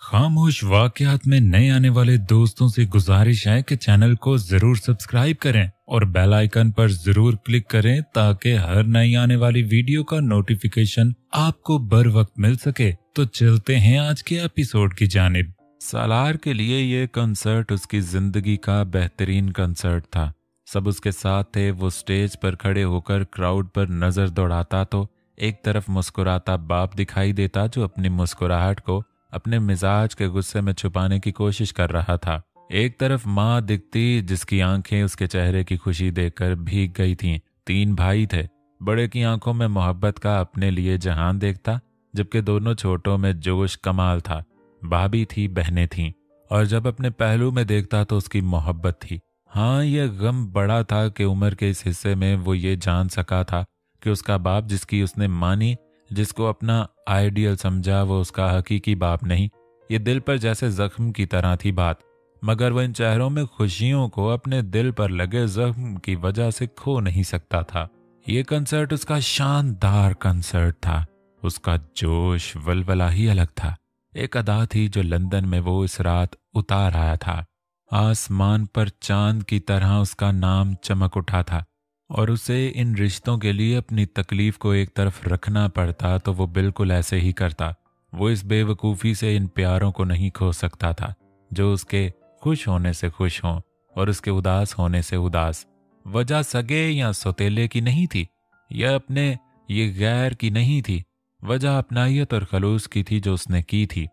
खामोश वाकयात में नए आने वाले दोस्तों से गुजारिश है कि चैनल को जरूर सब्सक्राइब करें और बेल आइकन पर जरूर क्लिक करें ताकि हर नई आने वाली वीडियो का नोटिफिकेशन आपको बर वक्त मिल सके। तो चलते हैं आज के एपिसोड की जानिब। सालार के लिए ये कंसर्ट उसकी जिंदगी का बेहतरीन कंसर्ट था। सब उसके साथ थे। वो स्टेज पर खड़े होकर क्राउड पर नजर दौड़ाता तो एक तरफ मुस्कुराता बाप दिखाई देता जो अपनी मुस्कुराहट को अपने मिजाज के गुस्से में छुपाने की कोशिश कर रहा था। एक तरफ माँ दिखती जिसकी आंखें उसके चेहरे की खुशी देखकर भीग गई थीं। 3 भाई थे। बड़े की आंखों में मोहब्बत का अपने लिए जहान देखता, जबकि दोनों छोटों में जोश कमाल था। भाभी थी, बहनें थीं, और जब अपने पहलू में देखता तो उसकी मोहब्बत थी। हाँ, यह गम बड़ा था कि उम्र के इस हिस्से में वो ये जान सका था कि उसका बाप जिसकी उसने मानी, जिसको अपना आइडियल समझा, वो उसका हकीकी बाप नहीं। ये दिल पर जैसे जख्म की तरह थी बात, मगर वो इन चेहरों में खुशियों को अपने दिल पर लगे जख्म की वजह से खो नहीं सकता था। ये कंसर्ट उसका शानदार कंसर्ट था। उसका जोश वलवला ही अलग था। एक अदा थी जो लंदन में वो इस रात उतार आया था। आसमान पर चांद की तरह उसका नाम चमक उठा था, और उसे इन रिश्तों के लिए अपनी तकलीफ को एक तरफ रखना पड़ता तो वो बिल्कुल ऐसे ही करता। वो इस बेवकूफ़ी से इन प्यारों को नहीं खो सकता था जो उसके खुश होने से खुश हों और उसके उदास होने से उदास। वजह सगे या सौतेले की नहीं थी, यह अपने ये गैर की नहीं थी। वजह अपनायत और खलूस की थी जो उसने की थी,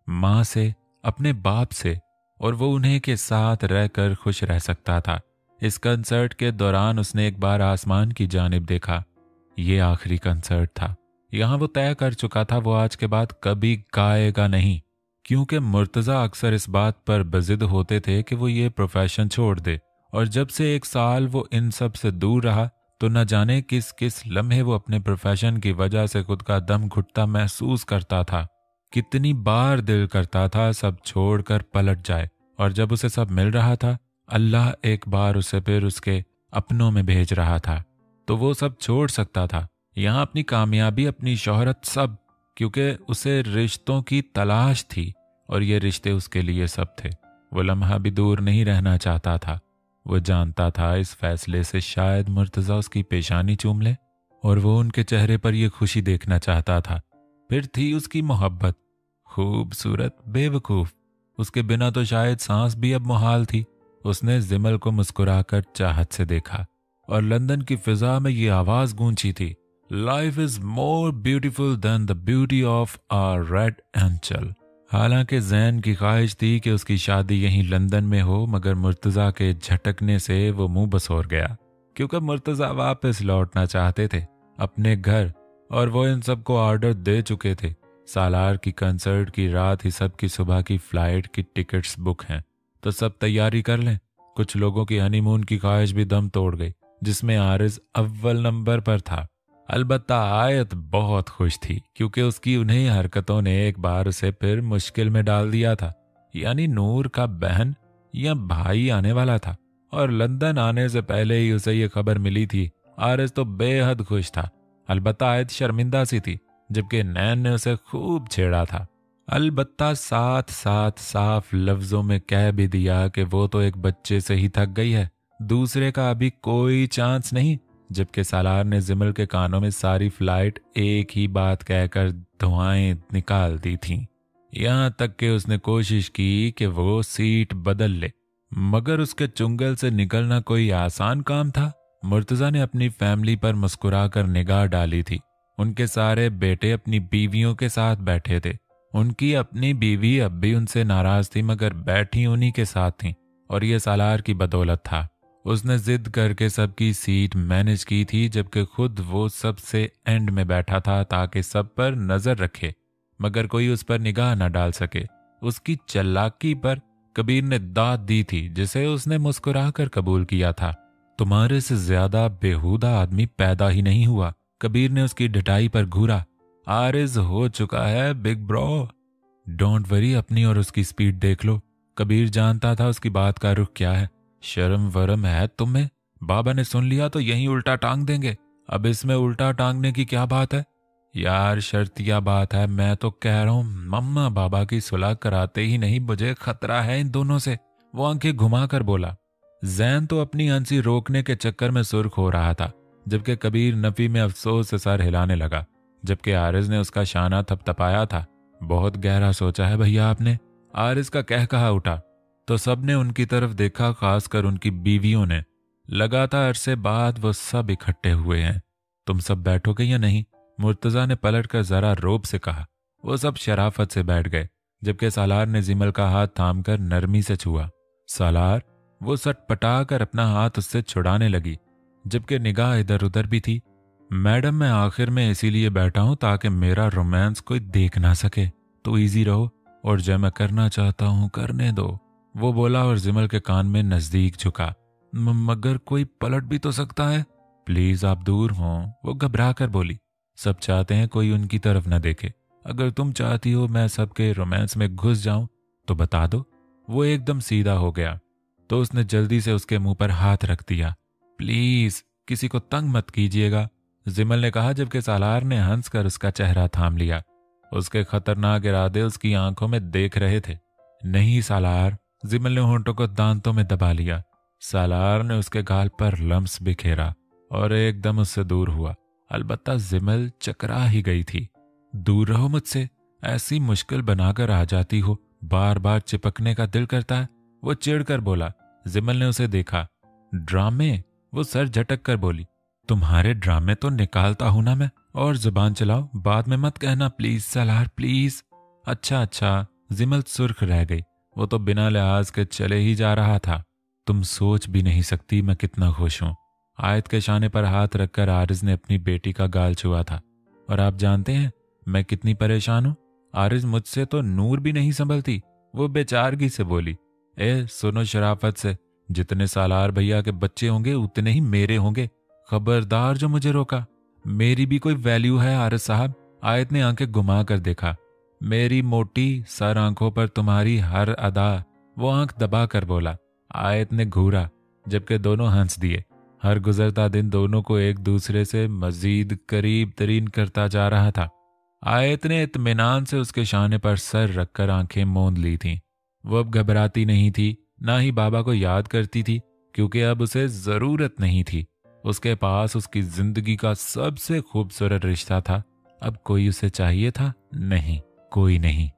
माँ से, अपने बाप से, और वो उन्हें के साथ रहकर खुश रह सकता था। इस कंसर्ट के दौरान उसने एक बार आसमान की जानिब देखा। ये आखिरी कंसर्ट था। यहाँ वो तय कर चुका था वो आज के बाद कभी गाएगा नहीं, क्योंकि मुर्तज़ा अक्सर इस बात पर बजिद होते थे कि वो ये प्रोफेशन छोड़ दे। और जब से 1 साल वो इन सब से दूर रहा तो न जाने किस किस लम्हे वो अपने प्रोफेशन की वजह से खुद का दम घुटता महसूस करता था। कितनी बार दिल करता था सब छोड़कर पलट जाए, और जब उसे सब मिल रहा था, अल्लाह एक बार उसे फिर उसके अपनों में भेज रहा था, तो वो सब छोड़ सकता था। यहाँ अपनी कामयाबी, अपनी शोहरत, सब, क्योंकि उसे रिश्तों की तलाश थी और ये रिश्ते उसके लिए सब थे। वो लम्हा भी दूर नहीं रहना चाहता था। वो जानता था इस फैसले से शायद मुर्तज़ा उसकी पेशानी चूम ले और वो उनके चेहरे पर यह खुशी देखना चाहता था। फिर थी उसकी मोहब्बत, खूबसूरत, बेवकूफ़। उसके बिना तो शायद सांस भी अब मुहाल थी। उसने जिमल को मुस्कुराकर चाहत से देखा और लंदन की फिजा में ये आवाज गूंजी थी, life is more beautiful than the beauty of our red angel. हालांकि जैन की ख्वाहिश थी कि उसकी शादी यहीं लंदन में हो, मगर मुर्तज़ा के झटकने से वो मुंह बसोर गया, क्योंकि मुर्तज़ा वापस लौटना चाहते थे अपने घर, और वो इन सब को ऑर्डर दे चुके थे। सालार की कंसर्ट की रात ही सबकी सुबह की फ्लाइट की टिकट्स बुक हैं, तो सब तैयारी कर लें। कुछ लोगों की हनीमून की ख्वाहिश भी दम तोड़ गई, जिसमें आरिज अव्वल नंबर पर था। अलबत्ता आयत बहुत खुश थी, क्योंकि उसकी उन्हें हरकतों ने एक बार उसे फिर मुश्किल में डाल दिया था। यानी नूर का बहन या भाई आने वाला था, और लंदन आने से पहले ही उसे ये खबर मिली थी। आरिज तो बेहद खुश था। अलबत्ता आयत शर्मिंदा सी थी, जबकि नैन ने उसे खूब छेड़ा था। अलबत्ता साथ साथ साफ लफ्जों में कह भी दिया कि वो तो एक बच्चे से ही थक गई है, दूसरे का अभी कोई चांस नहीं। जबकि सालार ने जिमल के कानों में सारी फ्लाइट एक ही बात कहकर धुआएं निकाल दी थीं। यहाँ तक कि उसने कोशिश की कि वो सीट बदल ले, मगर उसके चुंगल से निकलना कोई आसान काम था। मुर्तज़ा ने अपनी फैमिली पर मुस्कुराकर निगाह डाली थी। उनके सारे बेटे अपनी बीवियों के साथ बैठे थे। उनकी अपनी बीवी अब भी उनसे नाराज थी, मगर बैठी उन्हीं के साथ थी, और ये सालार की बदौलत था। उसने जिद करके सबकी सीट मैनेज की थी, जबकि खुद वो सबसे एंड में बैठा था ताकि सब पर नजर रखे, मगर कोई उस पर निगाह न डाल सके। उसकी चालाकी पर कबीर ने दाद दी थी, जिसे उसने मुस्कुराकर कबूल किया था। तुम्हारे से ज्यादा बेहुदा आदमी पैदा ही नहीं हुआ, कबीर ने उसकी ढटाई पर घूरा। आरिज हो चुका है बिग ब्रो। डोंट वरी, अपनी और उसकी स्पीड देख लो। कबीर जानता था उसकी बात का रुख क्या है। शर्म वरम है तुम्हें? बाबा ने सुन लिया तो यहीं उल्टा टांग देंगे। अब इसमें उल्टा टांगने की क्या बात है? यार शर्तिया बात है, मैं तो कह रहा हूँ मम्मा बाबा की सुलह कराते ही नहीं, मुझे खतरा है इन दोनों से। वो आंखें घुमाकर बोला। जैन तो अपनी हंसी रोकने के चक्कर में सुर्ख हो रहा था, जबकि कबीर नफी में अफसोस से सर हिलाने लगा, जबकि आरिज ने उसका शाना थपथपाया था। बहुत गहरा सोचा है भैया आपने, आरिज का कह कहा उठा तो सबने उनकी तरफ देखा, खासकर उनकी बीवियों ने। लगातार अरसे बाद वो सब इकट्ठे हुए हैं। तुम सब बैठोगे या नहीं? मुर्तजा ने पलटकर जरा रोब से कहा। वो सब शराफत से बैठ गए, जबकि सालार ने जिमल का हाथ थामकर नरमी से छुआ। सालार, वो सटपटाकर अपना हाथ उससे छुड़ाने लगी, जबकि निगाह इधर उधर भी थी। मैडम, मैं आखिर में इसीलिए बैठा हूं ताकि मेरा रोमांस कोई देख ना सके, तो इजी रहो और जो मैं करना चाहता हूं करने दो, वो बोला और जिमल के कान में नजदीक झुका। मगर कोई पलट भी तो सकता है, प्लीज आप दूर हो, वो घबरा कर बोली। सब चाहते हैं कोई उनकी तरफ न देखे। अगर तुम चाहती हो मैं सबके रोमांस में घुस जाऊं तो बता दो। वो एकदम सीधा हो गया तो उसने जल्दी से उसके मुंह पर हाथ रख दिया। प्लीज किसी को तंग मत कीजिएगा, जिमल ने कहा, जबकि सालार ने हंसकर उसका चेहरा थाम लिया। उसके खतरनाक इरादे उसकी आंखों में देख रहे थे। नहीं सालार, जिमल ने होंठों को दांतों में दबा लिया। सालार ने उसके गाल पर लम्स बिखेरा और एकदम उससे दूर हुआ। अलबत्ता जिमल चकरा ही गई थी। दूर रहो मुझसे, ऐसी मुश्किल बनाकर आ जाती हो, बार बार चिपकने का दिल करता है, वो चिढ़कर बोला। जिमल ने उसे देखा। ड्रामे? वो सर झटक कर बोली। तुम्हारे ड्रामे तो निकालता हूं ना मैं, और जुबान चलाओ, बाद में मत कहना प्लीज सालार प्लीज। अच्छा, जिमल सुर्ख रह गई। वो तो बिना लिहाज के चले ही जा रहा था। तुम सोच भी नहीं सकती मैं कितना खुश हूं। आयत के शाने पर हाथ रखकर आरिज ने अपनी बेटी का गाल छुआ था। और आप जानते हैं मैं कितनी परेशान हूं? आरिज, मुझसे तो नूर भी नहीं संभलती, वो बेचारगी से बोली। सुनो शराफत से, जितने सालार भैया के बच्चे होंगे उतने ही मेरे होंगे। खबरदार जो मुझे रोका, मेरी भी कोई वैल्यू है आरिज साहब? आयत ने आंखें घुमा कर देखा। मेरी मोटी सर आंखों पर तुम्हारी हर अदा, वो आंख दबा कर बोला। आयत ने घूरा, जबकि दोनों हंस दिए। हर गुजरता दिन दोनों को एक दूसरे से मजीद करीब तरीन करता जा रहा था। आयत ने इत्मीनान से उसके शाने पर सर रखकर आंखें मूंद ली थीं। वो अब घबराती नहीं थी, ना ही बाबा को याद करती थी, क्योंकि अब उसे जरूरत नहीं थी। उसके पास उसकी जिंदगी का सबसे खूबसूरत रिश्ता था। अब कोई उसे चाहिए था? नहीं, कोई नहीं।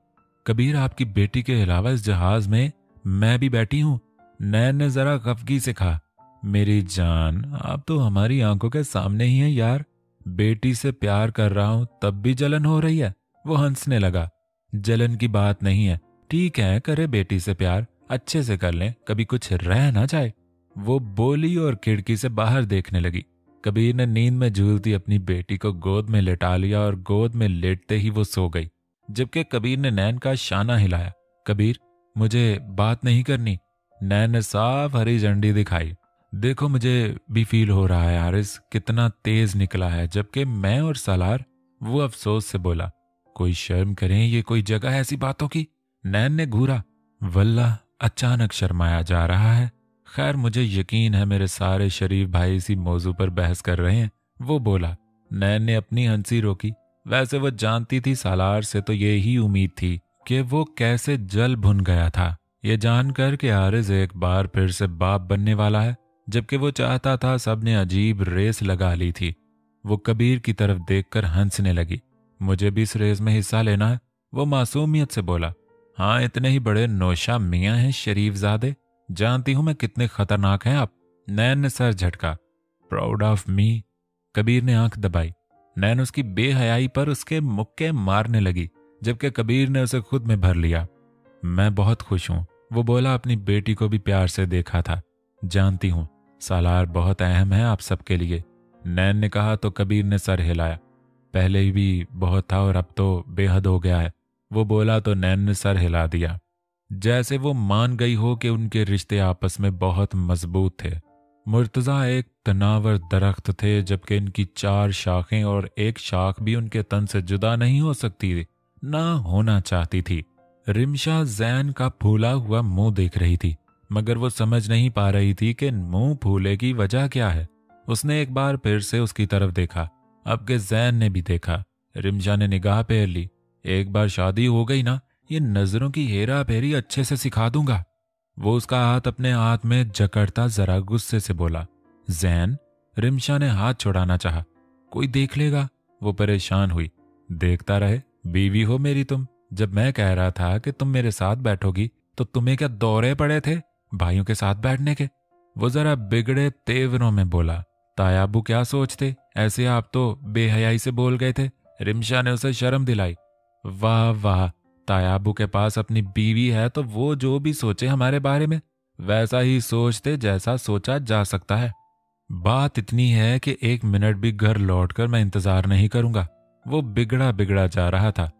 कबीर, आपकी बेटी के अलावा इस जहाज में मैं भी बैठी हूं। नैन ने जरा खफगी से कहा। मेरी जान, आप तो हमारी आंखों के सामने ही हैं यार। बेटी से प्यार कर रहा हूं तब भी जलन हो रही है। वो हंसने लगा। जलन की बात नहीं है, ठीक है करे बेटी से प्यार, अच्छे से कर लें, कभी कुछ रह ना जाए, वो बोली और खिड़की से बाहर देखने लगी। कबीर ने नींद में झूलती अपनी बेटी को गोद में लेटा लिया और गोद में लेटते ही वो सो गई, जबकि कबीर ने नैन का शाना हिलाया। कबीर, मुझे बात नहीं करनी। नैन ने साफ हरी झंडी दिखाई। देखो मुझे भी फील हो रहा है आरिस कितना तेज निकला है, जबकि मैं और सालार। वो अफसोस से बोला। कोई शर्म करें, ये कोई जगह है ऐसी बातों की? नैन ने घूरा। वल्लाह अचानक शर्माया जा रहा है। खैर मुझे यकीन है मेरे सारे शरीफ भाई इसी मौजू पर बहस कर रहे हैं, वो बोला। नैन ने अपनी हंसी रोकी। वैसे वो जानती थी सालार से तो ये ही उम्मीद थी कि वो कैसे जल भुन गया था, ये जानकर कि आरिज एक बार फिर से बाप बनने वाला है, जबकि वो चाहता था। सबने अजीब रेस लगा ली थी। वो कबीर की तरफ देखकर हंसने लगी। मुझे भी इस रेस में हिस्सा लेना है, वो मासूमियत से बोला। हाँ, इतने ही बड़े नौशा मियाँ हैं शरीफजादे, जानती हूं मैं कितने खतरनाक हैं आप। नैन ने सर झटका। Proud of me. कबीर ने आंख दबाई। नैन उसकी बेहयाई पर उसके मुक्के मारने लगी, जबकि कबीर ने उसे खुद में भर लिया। मैं बहुत खुश हूं, वो बोला। अपनी बेटी को भी प्यार से देखा था। जानती हूं सालार बहुत अहम है आप सबके लिए, नैन ने कहा तो कबीर ने सर हिलाया। पहले भी बहुत था और अब तो बेहद हो गया है, वो बोला तो नैन ने सर हिला दिया, जैसे वो मान गई हो कि उनके रिश्ते आपस में बहुत मजबूत थे। मुर्तजा एक तनावर दरख्त थे, जबकि इनकी 4 शाखें और एक शाख भी उनके तन से जुदा नहीं हो सकती थी, ना होना चाहती थी। रिमशा जैन का फूला हुआ मुंह देख रही थी, मगर वो समझ नहीं पा रही थी कि मुंह फूले की वजह क्या है। उसने एक बार फिर से उसकी तरफ देखा। अब के जैन ने भी देखा। रिमशा ने निगाह फेर ली। एक बार शादी हो गई ना, ये नजरों की हेरा फेरी अच्छे से सिखा दूंगा। वो उसका हाथ अपने हाथ में जकड़ता जरा गुस्से से बोला। जैन, रिमशा ने हाथ छुड़ाना चाहा। कोई देख लेगा, वो परेशान हुई। देखता रहे, बीवी हो मेरी तुम। जब मैं कह रहा था कि तुम मेरे साथ बैठोगी तो तुम्हें क्या दौरे पड़े थे भाइयों के साथ बैठने के? वो जरा बिगड़े तेवरों में बोला। तायाबू क्या सोचते, ऐसे आप तो बेहयाई से बोल गए थे। रिमशा ने उसे शर्म दिलाई। वाह वाह, तायाबू के पास अपनी बीवी है तो वो जो भी सोचे हमारे बारे में वैसा ही सोचते जैसा सोचा जा सकता है। बात इतनी है कि 1 मिनट भी घर लौटकर मैं इंतजार नहीं करूंगा। वो बिगड़ा बिगड़ा जा रहा था।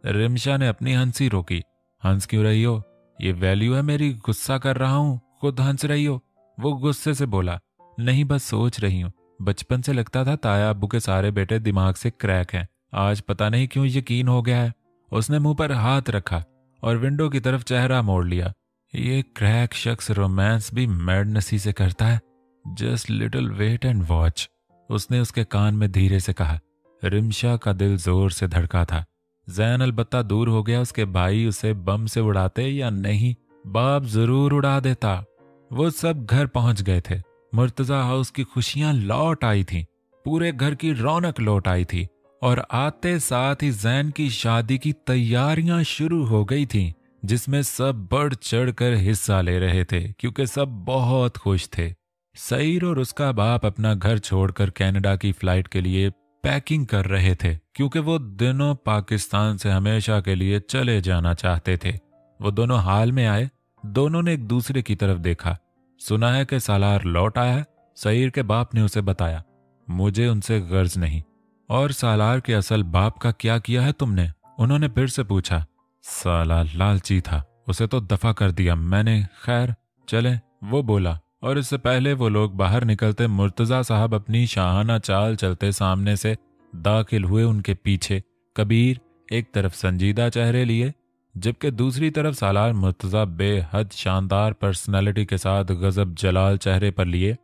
रिमशा ने अपनी हंसी रोकी। हंस क्यों रही हो? ये वैल्यू है मेरी? गुस्सा कर रहा हूं, खुद हंस रही हो। वो गुस्से से बोला। नहीं, बस सोच रही हूं। बचपन से लगता था ताया अब्बू के सारे बेटे दिमाग से क्रैक हैं। आज पता नहीं क्यों यकीन हो गया है। उसने मुंह पर हाथ रखा और विंडो की तरफ चेहरा मोड़ लिया। ये क्रैक शख्स रोमांस भी मैडनेसी से करता है। Just little wait and watch, उसने उसके कान में धीरे से कहा। रिमशा का दिल जोर से धड़का था। जैन अलबत्ता दूर हो गया। उसके भाई उसे बम से उड़ाते या नहीं, बाप जरूर उड़ा देता। वो सब घर पहुंच गए थे। मुर्तजा हाउस की खुशियां लौट आई थीं। पूरे घर की रौनक लौट आई थी और आते साथ ही जैन की शादी की तैयारियां शुरू हो गई थीं, जिसमें सब बढ़ चढ़कर हिस्सा ले रहे थे क्योंकि सब बहुत खुश थे। सईर और उसका बाप अपना घर छोड़कर कनाडा की फ्लाइट के लिए पैकिंग कर रहे थे क्योंकि वो दोनों पाकिस्तान से हमेशा के लिए चले जाना चाहते थे। वो दोनों हाल में आए। दोनों ने एक दूसरे की तरफ देखा। सुना है कि सालार लौट आया है। सईर के बाप ने उसे बताया। मुझे उनसे गर्ज नहीं। और सालार के असल बाप का क्या किया है तुमने? उन्होंने फिर से पूछा। साला लालची था, उसे तो दफा कर दिया मैंने। खैर चले, वो बोला। और इससे पहले वो लोग बाहर निकलते मुर्तजा साहब अपनी शाहाना चाल चलते सामने से दाखिल हुए। उनके पीछे कबीर एक तरफ संजीदा चेहरे लिए, जबकि दूसरी तरफ सालार मुर्तजा बेहद शानदार पर्सनालिटी के साथ गजब जलाल चेहरे पर लिए,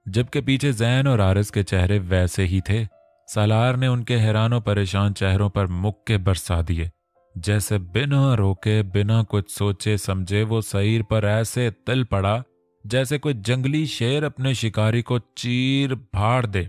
जबकि पीछे जैन और आरिस के चेहरे वैसे ही थे। सालार ने उनके हैरान और परेशान चेहरों पर मुक्के बरसा दिए, जैसे बिना रोके बिना कुछ सोचे समझे वो सईर पर ऐसे तिल पड़ा जैसे कोई जंगली शेर अपने शिकारी को चीर फाड़ दे।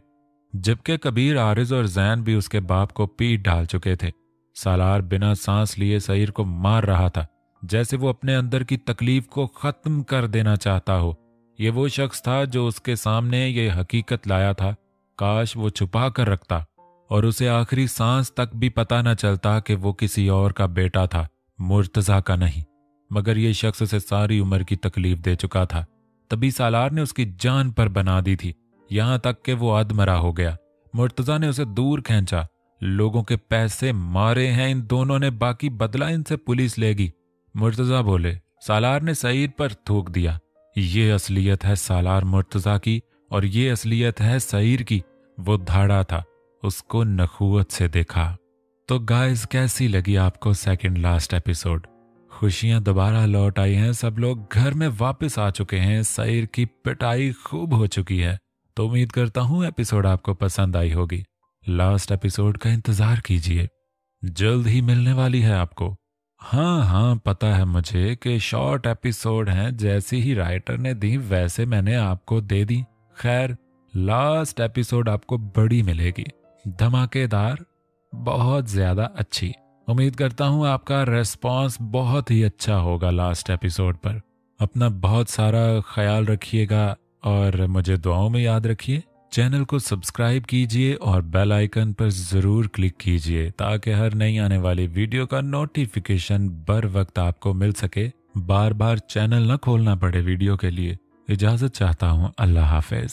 जबकि कबीर, आरिज और जैन भी उसके बाप को पीट डाल चुके थे। सालार बिना सांस लिए सईर को मार रहा था, जैसे वो अपने अंदर की तकलीफ को खत्म कर देना चाहता हो। ये वो शख्स था जो उसके सामने ये हकीकत लाया था। काश वो छुपा कर रखता और उसे आखिरी सांस तक भी पता न चलता कि वो किसी और का बेटा था, मुर्तजा का नहीं। मगर ये शख्स उसे सारी उम्र की तकलीफ दे चुका था। तभी सालार ने उसकी जान पर बना दी थी, यहां तक कि वो अधमरा हो गया। मुर्तजा ने उसे दूर खींचा। लोगों के पैसे मारे हैं इन दोनों ने, बाकी बदला इनसे पुलिस लेगी। मुर्तजा बोले। सालार ने सईर पर थूक दिया। ये असलियत है सालार मुर्तजा की और ये असलियत है सईर की। वो धाड़ा था, उसको नखुवत से देखा। तो गाइस, कैसी लगी आपको सेकंड लास्ट एपिसोड? खुशियां दोबारा लौट आई हैं, सब लोग घर में वापस आ चुके हैं, सईर की पिटाई खूब हो चुकी है। तो उम्मीद करता हूं एपिसोड आपको पसंद आई होगी। लास्ट एपिसोड का इंतजार कीजिए, जल्द ही मिलने वाली है आपको। हाँ, पता है मुझे कि शॉर्ट एपिसोड हैं, जैसी ही राइटर ने दी वैसे मैंने आपको दे दी। खैर, लास्ट एपिसोड आपको बड़ी मिलेगी, धमाकेदार, बहुत ज्यादा अच्छी। उम्मीद करता हूं आपका रेस्पॉन्स बहुत ही अच्छा होगा लास्ट एपिसोड पर। अपना बहुत सारा ख्याल रखिएगा और मुझे दुआओं में याद रखिए। चैनल को सब्सक्राइब कीजिए और बेल आइकन पर जरूर क्लिक कीजिए ताकि हर नई आने वाली वीडियो का नोटिफिकेशन बर वक्त आपको मिल सके। बार बार चैनल न खोलना पड़े वीडियो के लिए। इजाजत चाहता हूँ। अल्लाह हाफिज।